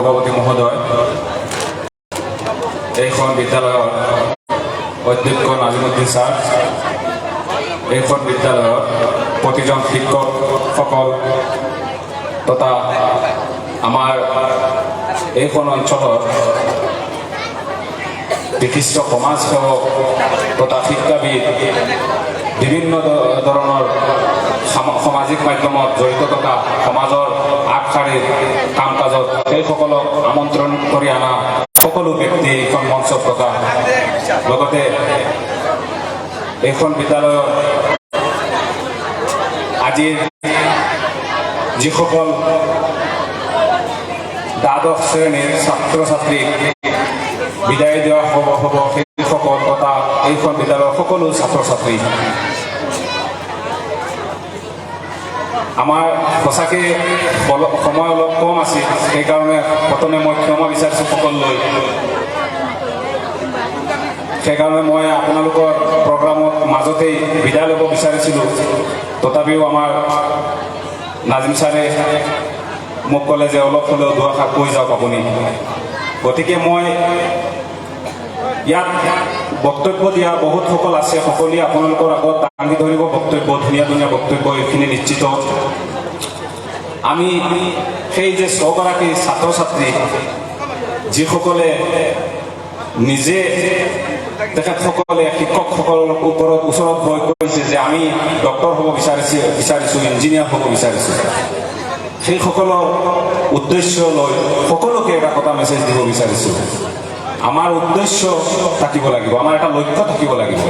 সভাপতি মহোদয়, এইখন বিদ্যালয়ৰ অধ্যক্ষ নাজিমুদ্দিন ছাৰ, এইখন বিদ্যালয়ৰ প্ৰতিজন শিক্ষকসকল তথা আমাৰ এইখন অঞ্চলৰ বিশিষ্ট সমাজসেৱক তথা শিক্ষাবিদ, বিভিন্ন ধৰণৰ সামাজিক মাধ্যমত জড়িত থকা সমাজৰ আগশাৰীৰ কাম কাজত সেইসকলক আমন্ত্ৰণ কৰি অনা সকলো ব্যক্তি এইখন মঞ্চত থকা লগতে এইখন বিদ্যালয়ৰ আজিৰ যিসকল দ্বাদশ শ্ৰেণীৰ ছাত্ৰ ছাত্ৰীক বিদায় দিয়া হ'ব সেইসকল তথা এইখন বিদ্যালয়ৰ সকলো ছাত্ৰ ছাত্ৰী, আমাৰ সঁচাকৈ সময় অলপ কম আছিল, সেইকাৰণে প্ৰথমে মই ক্ষমা বিচাৰিছোঁ সকলোলৈ। সেইকাৰণে মই আপোনালোকৰ প্ৰগ্ৰামত মাজতেই বিদায় ল'ব বিচাৰিছিলোঁ, তথাপিও আমাৰ নাজিম ছাৰে মোক ক'লে যে অলপ হ'লেও দুআষাৰ কৈ যাওক আপুনি। গতিকে মই ইয়াত বক্তব্য দিয়া বহুতসকল আছে, সকলোৱে আপোনালোকৰ আগত দাঙি ধৰিব বক্তব্য, ধুনীয়া ধুনীয়া বক্তব্য, এইখিনি নিশ্চিত। আমি সেই যে 6গৰাকী ছাত্ৰ ছাত্ৰী যিসকলে নিজে তেখেতসকলে শিক্ষকসকলৰ ওচৰত ভয় কৰিছে যে আমি ডক্টৰ হ'ব বিচাৰিছোঁ, ইঞ্জিনিয়াৰ হ'ব বিচাৰিছোঁ, সেইসকলৰ উদ্দেশ্য লৈ সকলোকে এটা কথা মেছেজ দিব বিচাৰিছোঁ। আমাৰ উদ্দেশ্য থাকিব লাগিব, আমাৰ এটা লক্ষ্য থাকিব লাগিব,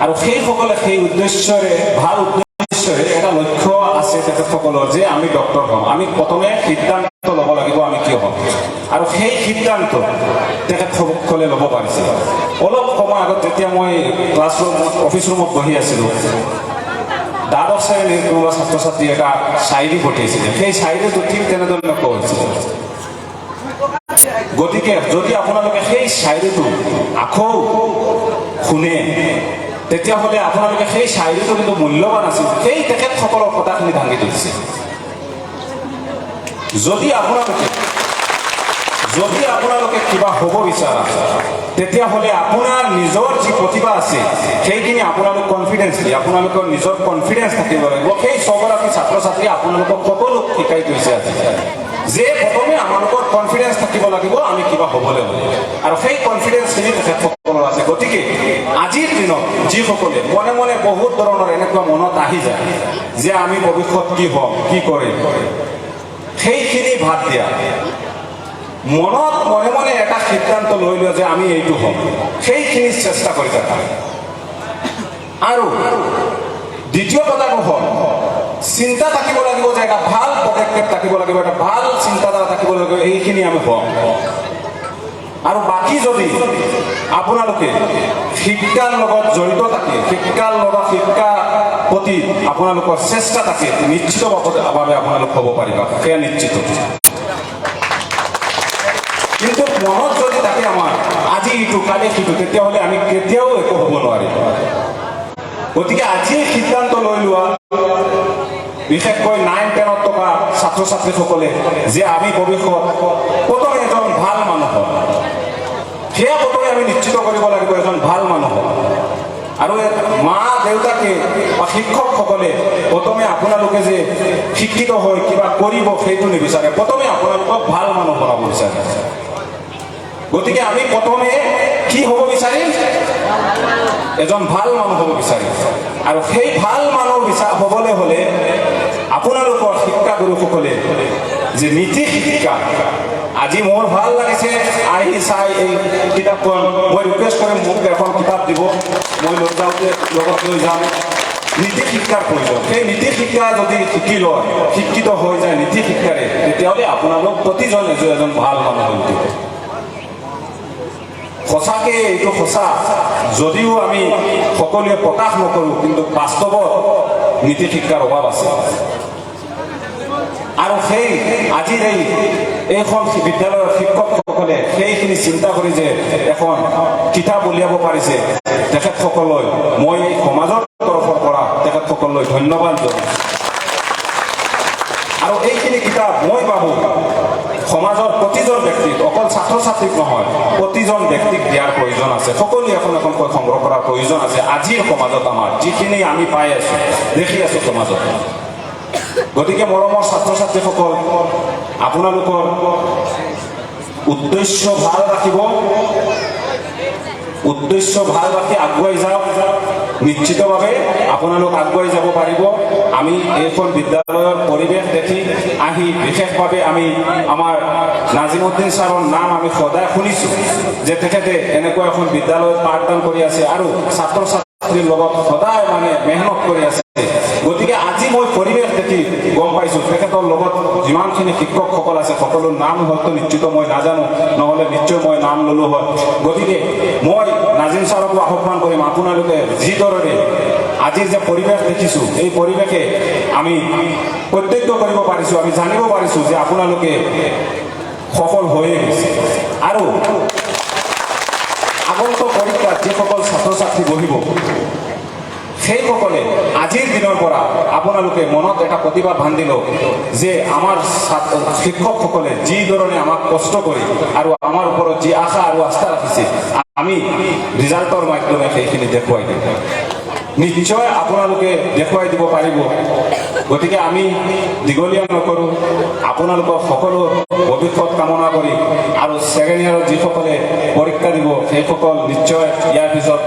আৰু সেইসকলে সেই উদ্দেশ্যৰে ভাল উদ্দেশ্যৰে এটা লক্ষ্য আছে তেখেতসকলৰ যে আমি ডক্টৰ হ'ম। আমি প্ৰথমে সিদ্ধান্ত ল'ব লাগিব আমি কিয় হ'ম, আৰু সেই সিদ্ধান্ত তেখেতসকলে ল'ব পাৰিছে। অলপ সময় আগত যেতিয়া মই অফিচ ৰুমত বহি আছিলোঁ, দ্বাদশ শ্ৰেণীৰ কোনোবা ছাত্ৰ ছাত্ৰী এটা শায়ৰী পঠিয়াইছিলে, সেই শায়ৰীটো ঠিক তেনেধৰণে কৈছিল। গতিকে যদি আপোনালোকে সেই শায়ৰীটো আকৌ শুনে, তেতিয়াহ'লে আপোনালোকে সেই শায়ৰীটো কিন্তু মূল্যৱান আছিল, সেই তেখেতসকলৰ কথাখিনি ভাঙি দিছে। যদি আপোনালোকে কিবা হ'ব বিচাৰা, তেতিয়াহ'লে আপোনাৰ নিজৰ যি প্ৰতিভা আছে সেইখিনি আপোনালোক কনফিডেন্সলি, আপোনালোকৰ নিজৰ কনফিডেন্স থাকিব লাগিব। সেই 6গৰাকী ছাত্ৰ ছাত্ৰীয়ে আপোনালোকক সকলো শিকাই গৈছে আজি যে প্ৰথমে আমালোকৰ কনফিডেন্স থাকিব লাগিব আমি কিবা হ'বলৈ হ'লে, আৰু সেই কনফিডেন্সখিনি তেখেতসকলৰ আছে। গতিকে আজিৰ দিনত যিসকলে মনে মনে বহুত ধৰণৰ এনেকুৱা মনত আহি যায় যে আমি ভৱিষ্যত কি হ'ম, কি কৰিম, সেইখিনি বাদ দিয়া, মনত মনে মনে এটা সিদ্ধান্ত লৈ লোৱা যে আমি এইটো হ'ম, সেইখিনি চেষ্টা কৰি থাকা। আৰু দ্বিতীয় কথাটো হ'ল চিন্তা থাকিব লাগিব যে এটা ভাল পদক্ষেপ থাকিব লাগিব, এটা ভাল চিন্তাধাৰা থাকিব লাগিব, এইখিনি আমি হ'ম। আৰু বাকী যদি আপোনালোকে শিক্ষাৰ লগত জড়িত থাকে, শিক্ষাৰ প্ৰতি আপোনালোকৰ চেষ্টা থাকে, নিশ্চিতভাৱে আপোনালোক হ'ব পাৰিবা, সেয়া নিশ্চিত। কিন্তু মনত যদি থাকে আমাৰ আজি ইটো কালি সিটো, তেতিয়াহ'লে আমি কেতিয়াও একো হ'ব নোৱাৰিম। গতিকে আজিয়ে সিদ্ধান্ত লৈ লোৱা, বিশেষকৈ 9-10ত থকা ছাত্ৰ ছাত্ৰীসকলে যে আমি ভৱিষ্যত প্ৰথমে এজন ভাল মানুহ হ'ম, সেয়া প্ৰথমে আমি নিশ্চিত কৰিব লাগিব এজন ভাল মানুহ হ'ম। আৰু মা দেউতাকে বা শিক্ষকসকলে প্ৰথমে আপোনালোকে যে শিক্ষিত হৈ কিবা কৰিব সেইটো নিবিচাৰে, প্ৰথমে আপোনালোকক ভাল মানুহ বনাব বিচাৰে। গতিকে আমি প্ৰথমে কি হ'ব বিচাৰিম, এজন ভাল মানুহ হ'ব বিচাৰিম। আৰু সেই ভাল মানুহ হ'বলৈ হ'লে আপোনালোকৰ শিক্ষাগুৰুসকলে যে নীতি শিক্ষা, আজি মোৰ ভাল লাগিছে আহি চাই এই কিতাপখন, মই ৰিকুৱেষ্ট কৰিম মোক এখন কিতাপ দিব, মই লৈ যাওঁতে লগত লৈ যাম। নীতি শিক্ষাৰ প্ৰয়োজন, সেই নীতি শিক্ষা যদি শিকি লয়, শিক্ষিত হৈ যায় নীতি শিক্ষাৰে, তেতিয়াহ'লে আপোনালোক প্ৰতিজন এজন ভাল মানুহ হৈ উঠিব। সঁচাকে এইটো সঁচা, যদিও আমি সকলোৱে প্ৰকাশ নকৰোঁ, কিন্তু বাস্তৱত নীতি শিক্ষাৰ অভাৱ আছে। আৰু সেই আজিৰ এইখন বিদ্যালয়ৰ শিক্ষকসকলে সেইখিনি চিন্তা কৰি যে এখন কিতাপ উলিয়াব পাৰিছে, তেখেতসকললৈ মই সমাজৰ তৰফৰ পৰা তেখেতসকললৈ ধন্যবাদ জনাইছোঁ। আৰু এইখিনি কিতাপ মই ভাবোঁ সমাজৰ প্ৰতিজন ব্যক্তিক অকল ছাত্ৰ ছাত্ৰীক নহয় প্ৰতিজন ব্যক্তিক দিয়াৰ প্ৰয়োজন আছে সকলোৱে এখন এখনকৈ সংগ্ৰহ কৰাৰ প্ৰয়োজন আছে আজিৰ সমাজত আমাৰ যিখিনি আমি পাই আছো দেখি আছো সমাজত গতিকে মৰমৰ ছাত্ৰ ছাত্ৰীসকল আপোনালোকৰ উদ্দেশ্য ভাল ৰাখিব উদ্দেশ্য ভাল ৰাখি আগুৱাই যাওক নিশ্চিতভাৱে আপোনালোক আগুৱাই যাব পাৰিব আমি এইখন বিদ্যালয়ৰ পৰিৱেশ দেখি আহি বিশেষভাৱে আমি আমাৰ নাজিমুদ্দিন ছাৰৰ নাম আমি সদায় শুনিছোঁ যে তেখেতে এনেকুৱা এখন বিদ্যালয়ত পাঠদান কৰি আছে আৰু ছাত্ৰ ছাত্ৰীৰ লগত সদায় মানে মেহনত কৰি আছে গতিকে আজি মই পৰিৱেশ দেখি গম পাইছোঁ তেখেতৰ লগত যিমানখিনি শিক্ষকসকল আছে সকলো নাম হয়তো নিশ্চিত মই নাজানো নহ'লে নিশ্চয় মই নাম ল'লো হয় গতিকে মই নাজিম ছাৰকো আহ্বান কৰিম আপোনালোকে যিদৰে আজিৰ যে পৰিৱেশ দেখিছোঁ এই পৰিৱেশে আমি প্ৰত্যক্ষ কৰিব পাৰিছোঁ আমি জানিব পাৰিছোঁ যে আপোনালোকে সফল হৈয়ে গৈছে আৰু আগন্তুক পৰীক্ষাত যিসকল ছাত্ৰ ছাত্ৰী বহিব সেইসকলে আজিৰ দিনৰ পৰা আপোনালোকে মনত এটা প্ৰতিভা বান্ধি লওক যে আমাৰ শিক্ষকসকলে যি ধৰণে আমাক কষ্ট কৰি আৰু আমাৰ ওপৰত যি আশা আৰু আস্থা ৰাখিছে আমি ৰিজাল্টৰ মাধ্যমে সেইখিনি দেখুৱাই দিম নিশ্চয় আপোনালোকে দেখুৱাই দিব পাৰিব গতিকে আমি দীঘলীয়া নকৰোঁ আপোনালোকক সকলো ভৱিষ্যত কামনা কৰি আৰু ছেকেণ্ড ইয়াৰত যিসকলে পৰীক্ষা দিব সেইসকল নিশ্চয় ইয়াৰ পিছত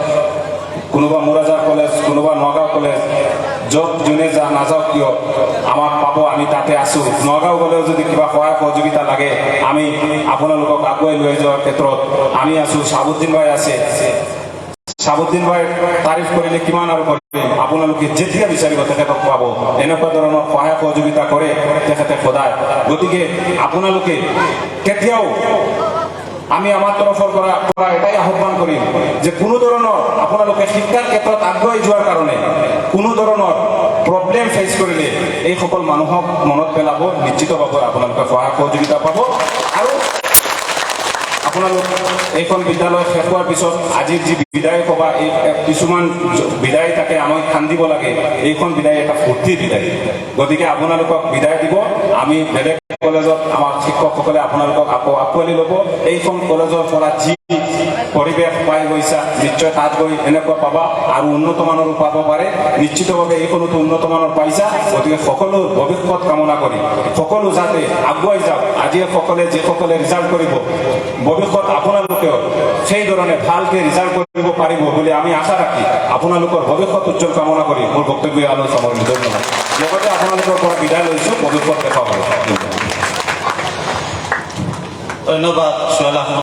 কোনোবা মোৰাজাৰ কলেজ কোনোবা নগাঁও কলেজ য'ত যোনে নাযাওক কিয় আমাক পাব আমি তাতে আছোঁ নগাঁও গ'লেও যদি কিবা সহায় সহযোগিতা লাগে আমি আপোনালোকক আগুৱাই লৈ যোৱাৰ ক্ষেত্ৰত আমি আছোঁ শাহাবুদ্দিন ভাই আছে শাহাবুদ্দিন ভাই তাৰিফ কৰিলে কিমান আৰু কৰিম আপোনালোকে যেতিয়া বিচাৰিব তেখেতক পাব এনেকুৱা ধৰণৰ সহায় সহযোগিতা কৰে তেখেতে সদায় গতিকে আপোনালোকে কেতিয়াও আমি আমাৰ তৰফৰ পৰা এটাই আহ্বান কৰিম যে কোনো ধৰণৰ আপোনালোকে শিক্ষাৰ ক্ষেত্ৰত আগুৱাই যোৱাৰ কাৰণে কোনো ধৰণৰ প্ৰব্লেম ফেচ কৰিলে এইসকল মানুহক মনত পেলাব নিশ্চিতভাৱে আপোনালোকে সহায় সহযোগিতা পাব আৰু আপোনালোক এইখন বিদ্যালয় শেষ হোৱাৰ পিছত আজিৰ যি বিদায় সভা এই কিছুমান বিদায় তাকে আমাক খান্দিব লাগে এইখন বিদায় এটা ফূৰ্তিৰ বিদায় গতিকে আপোনালোকক বিদায় দিব আমি বেলেগ কলেজত আমাৰ শিক্ষকসকলে আপোনালোকক আকৌ আঁকোৱালি ল'ব এইখন কলেজৰ পৰা যি পৰিৱেশ পাই গৈছা নিশ্চয় তাত গৈ এনেকুৱা পাবা আৰু উন্নত মানৰো পাব পাৰে নিশ্চিতভাৱে এইখনতো উন্নত মানৰ পাইছা গতিকে সকলো ভৱিষ্যত কামনা কৰি সকলো যাতে আগুৱাই যাওক আজি সকলে যিসকলে ৰিজাল্ট কৰিব ভৱিষ্যত আপোনালোকেও সেই ধৰণে ভালকৈ ৰিজাল্ট কৰিব পাৰিব বুলি আমি আশা ৰাখি আপোনালোকৰ ভৱিষ্যত উজ্জ্বল কামনা কৰি মোৰ বক্তব্য আলোচনা ধন্যবাদ লগতে আপোনালোকৰ পৰা বিদায় লৈছোঁ ভৱিষ্যত দেখা পাব ধন্যবাদ সোহেল আহমেদ